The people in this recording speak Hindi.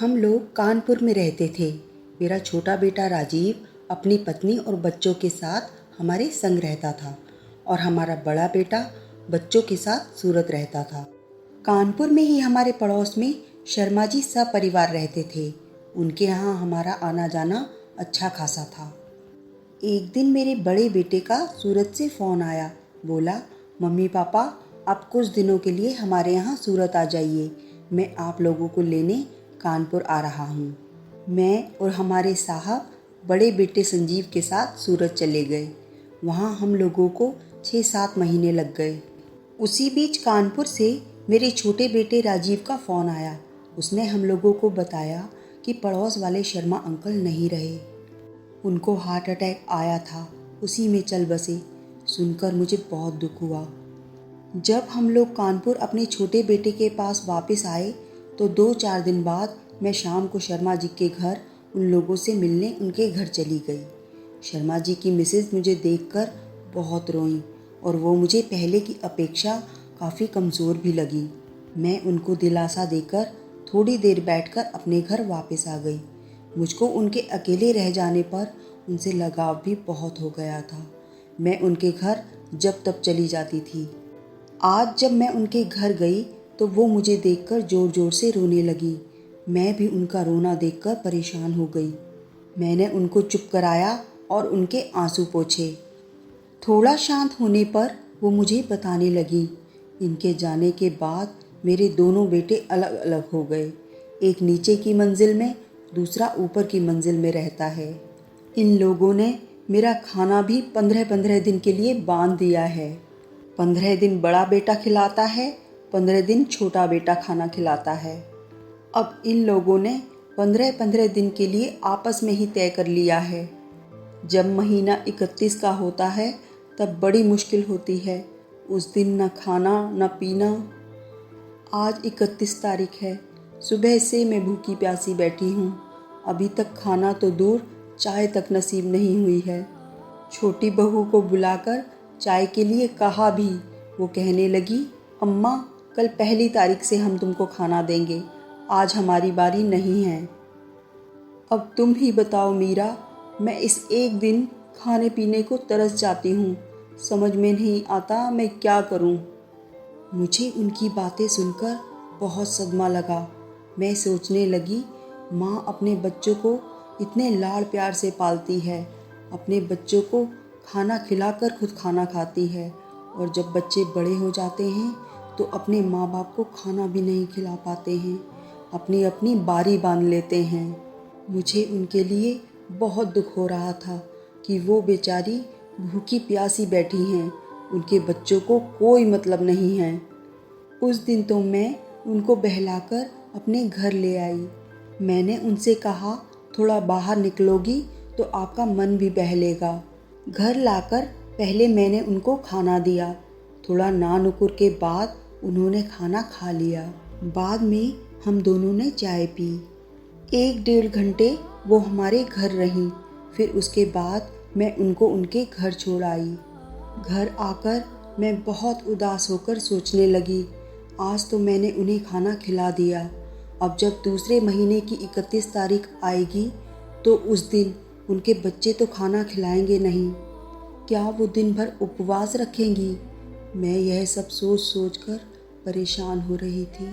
हम लोग कानपुर में रहते थे। मेरा छोटा बेटा राजीव अपनी पत्नी और बच्चों के साथ हमारे संग रहता था और हमारा बड़ा बेटा बच्चों के साथ सूरत रहता था। कानपुर में ही हमारे पड़ोस में शर्मा जी सपरिवार रहते थे। उनके यहाँ हमारा आना जाना अच्छा खासा था। एक दिन मेरे बड़े बेटे का सूरत से फ़ोन आया। बोला, मम्मी पापा आप कुछ दिनों के लिए हमारे यहाँ सूरत आ जाइए, मैं आप लोगों को लेने कानपुर आ रहा हूँ। मैं और हमारे साहब बड़े बेटे संजीव के साथ सूरत चले गए। वहाँ हम लोगों को 6-7 महीने लग गए। उसी बीच कानपुर से मेरे छोटे बेटे राजीव का फ़ोन आया। उसने हम लोगों को बताया कि पड़ोस वाले शर्मा अंकल नहीं रहे, उनको हार्ट अटैक आया था, उसी में चल बसे। सुनकर मुझे बहुत दुख हुआ। जब हम लोग कानपुर अपने छोटे बेटे के पास वापस आए तो 2-4 दिन बाद मैं शाम को शर्मा जी के घर उन लोगों से मिलने उनके घर चली गई। शर्मा जी की मिसेज मुझे देखकर बहुत रोईं और वो मुझे पहले की अपेक्षा काफ़ी कमज़ोर भी लगी। मैं उनको दिलासा देकर थोड़ी देर बैठकर अपने घर वापस आ गई। मुझको उनके अकेले रह जाने पर उनसे लगाव भी बहुत हो गया था। मैं उनके घर जब तब चली जाती थी। आज जब मैं उनके घर गई तो वो मुझे देखकर ज़ोर ज़ोर से रोने लगी। मैं भी उनका रोना देखकर परेशान हो गई। मैंने उनको चुप कराया और उनके आंसू पोंछे। थोड़ा शांत होने पर वो मुझे बताने लगी, इनके जाने के बाद मेरे दोनों बेटे अलग अलग हो गए। एक नीचे की मंजिल में, दूसरा ऊपर की मंजिल में रहता है। इन लोगों ने मेरा खाना भी 15-15 दिन के लिए बांध दिया है। 15 दिन बड़ा बेटा खिलाता है, 15 दिन छोटा बेटा खाना खिलाता है। अब इन लोगों ने 15-15 दिन के लिए आपस में ही तय कर लिया है। जब महीना 31 का होता है तब बड़ी मुश्किल होती है। उस दिन न खाना न पीना। आज 31 तारीख है। सुबह से मैं भूखी प्यासी बैठी हूँ। अभी तक खाना तो दूर, चाय तक नसीब नहीं हुई है। छोटी बहू को बुलाकर चाय के लिए कहा भी, वो कहने लगी, अम्मा कल 1 तारीख से हम तुमको खाना देंगे, आज हमारी बारी नहीं है। अब तुम ही बताओ मीरा, मैं इस एक दिन खाने पीने को तरस जाती हूँ। समझ में नहीं आता मैं क्या करूँ। मुझे उनकी बातें सुनकर बहुत सदमा लगा। मैं सोचने लगी, माँ अपने बच्चों को इतने लाड़ प्यार से पालती है, अपने बच्चों को खाना खिलाकर खुद खाना खाती है, और जब बच्चे बड़े हो जाते हैं तो अपने माँ बाप को खाना भी नहीं खिला पाते हैं, अपनी अपनी बारी बांध लेते हैं। मुझे उनके लिए बहुत दुख हो रहा था कि वो बेचारी भूखी प्यासी बैठी हैं, उनके बच्चों को कोई मतलब नहीं है। उस दिन तो मैं उनको बहलाकर अपने घर ले आई। मैंने उनसे कहा, थोड़ा बाहर निकलोगी तो आपका मन भी बहलेगा। घर लाकर पहले मैंने उनको खाना दिया। थोड़ा ना नुकुर के बाद उन्होंने खाना खा लिया। बाद में हम दोनों ने चाय पी। 1-1.5 घंटे वो हमारे घर रहीं। फिर उसके बाद मैं उनको उनके घर छोड़ आई। घर आकर मैं बहुत उदास होकर सोचने लगी, आज तो मैंने उन्हें खाना खिला दिया। अब जब दूसरे महीने की 31 तारीख आएगी तो उस दिन उनके बच्चे तो खाना खिलाएंगे नहीं। क्या वो दिन भर उपवास रखेंगी? मैं यह सब सोच सोच कर परेशान हो रही थी।